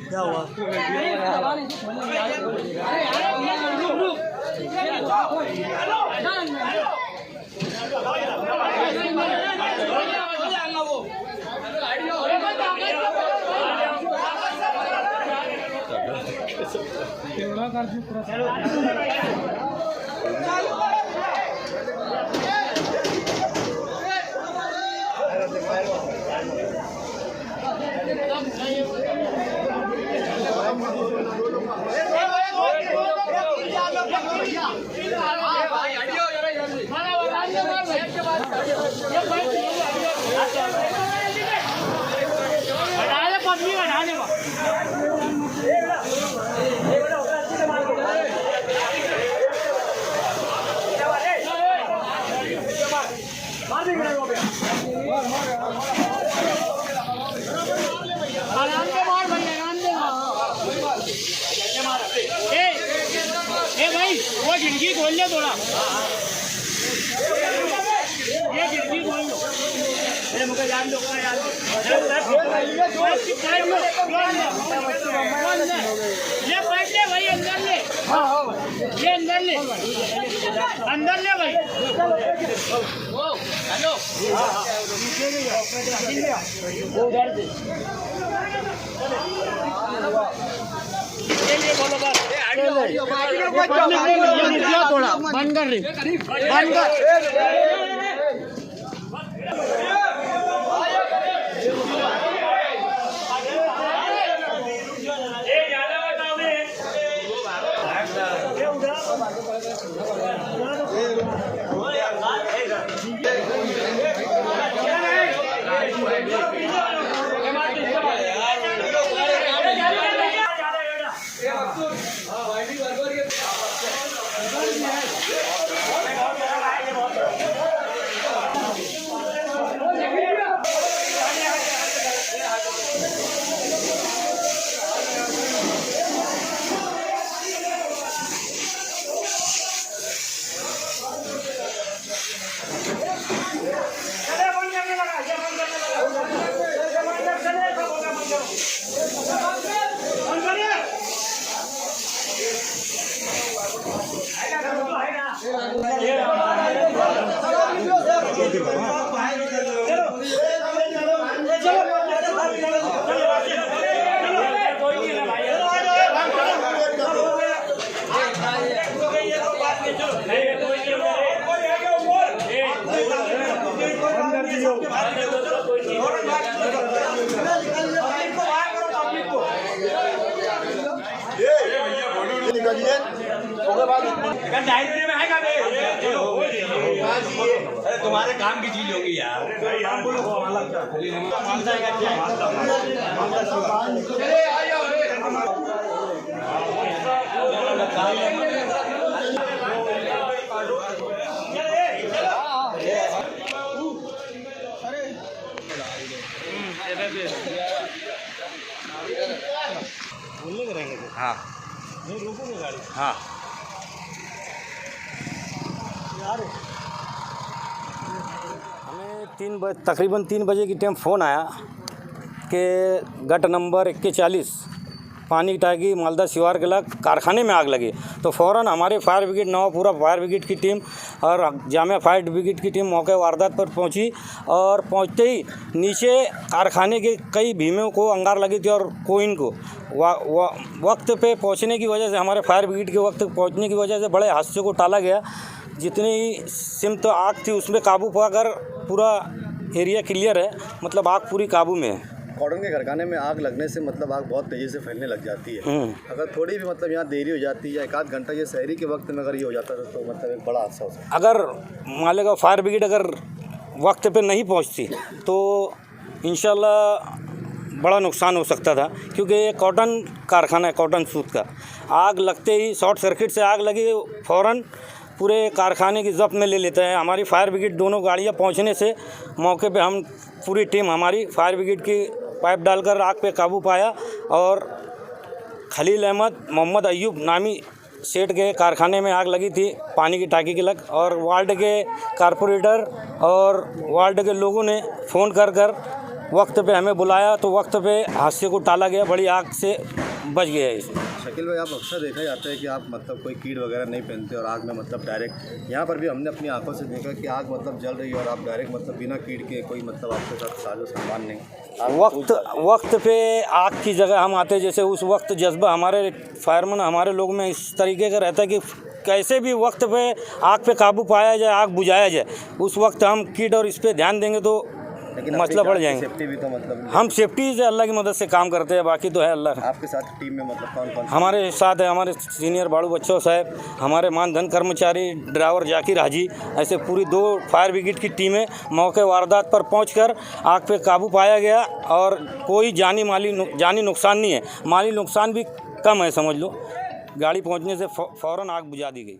क्या हुआ? भाई वो खिड़की खोल ले थोड़ा, ये खिड़की खोल लो, मेरे मुझे जान दो यार, ये बैठ ले भाई, अंदर ले, ये अंदर ले, अंदर ले भाई। हेलो उधर से बोलो बस, थोड़ा बंद कर रही, बंद कर। अरे तुम्हारे काम की चीज होगी यार। हाँ रोकोगे गाड़ी? हाँ हमें तकरीबन 3 बजे की टाइम फ़ोन आया कि गट नंबर 41 पानी की टाकी मालदा शिवार के लग कारखाने में आग लगी। तो फ़ौरन हमारे fire brigade Navapura fire brigade की टीम और जामिया फायर ब्रिगेड की टीम मौके वारदात पर पहुंची और पहुंचते ही नीचे कारखाने के कई भीमों को अंगार लगी थी और कोइन को वक्त पे पहुंचने की वजह से, हमारे फायर ब्रिगेड के वक्त पहुंचने की वजह से बड़े हादसे को टाला गया। जितनी सिमत आग थी उसमें काबू पाकर पूरा एरिया क्लियर है, मतलब आग पूरी काबू में है। कॉटन के कारखाने में आग लगने से मतलब आग बहुत तेज़ी से फैलने लग जाती है। अगर थोड़ी भी मतलब यहाँ देरी हो जाती है या 1 आध घंटा ये शहरी के वक्त में अगर ये हो जाता है तो मतलब एक बड़ा हादसा हो सकता है। अगर मान लेगा फायर ब्रिगेड अगर वक्त पे नहीं पहुँचती तो इंशाल्लाह बड़ा नुकसान हो सकता था, क्योंकि ये कॉटन कारखाना है, कॉटन सूत का। आग लगते ही शॉर्ट सर्किट से आग लगी, फ़ौरन पूरे कारखाने की जब्त में ले लेते हैं। हमारी फायर ब्रिगेड दोनों गाड़ियाँ पहुँचने से मौके पे हम पूरी टीम हमारी फायर ब्रिगेड की पाइप डालकर आग पे काबू पाया और खलील अहमद मोहम्मद अयूब नामी सेठ के कारखाने में आग लगी थी पानी की टाकी के लग, और वार्ड के कारपोरेटर और वार्ड के लोगों ने फ़ोन कर वक्त पे हमें बुलाया तो वक्त पे हादसे को टाला गया, बड़ी आग से बच गया इसमें। शकील भाई, आप अक्सर देखा जाता है कि आप मतलब कोई कीट वगैरह नहीं पहनते और आग में मतलब डायरेक्ट, यहाँ पर भी हमने अपनी आंखों से देखा कि आग मतलब जल रही है और आप डायरेक्ट मतलब बिना कीट के, कोई मतलब आपके साथ साजो सामान नहीं, वक्त पे आग की जगह हम आते, जैसे उस वक्त जज्बा हमारे फायरमैन हमारे लोग में इस तरीके का रहता है कि कैसे भी वक्त पे आग पे काबू पाया जाए, आग बुझाया जाए। उस वक्त हम कीट और इस पे ध्यान देंगे तो मसला बढ़ जाएंगे। सेफ्टी भी तो मतलब हम सेफ्टी से अल्लाह की मदद से काम करते हैं, बाकी तो है अल्लाह। आपके साथ टीम में मतलब कौन कौन हमारे साथ है हमारे सीनियर बाड़ू बच्चों साहब, हमारे मानधन कर्मचारी, ड्राइवर जाकिर हाजी, ऐसे पूरी 2 फायर ब्रिगेड की टीमें मौके वारदात पर पहुंचकर आग पे काबू पाया गया और कोई जानी नुकसान नहीं है, माली नुकसान भी कम है समझ लो। गाड़ी पहुंचने से फ़ौरन आग बुझा दी गई।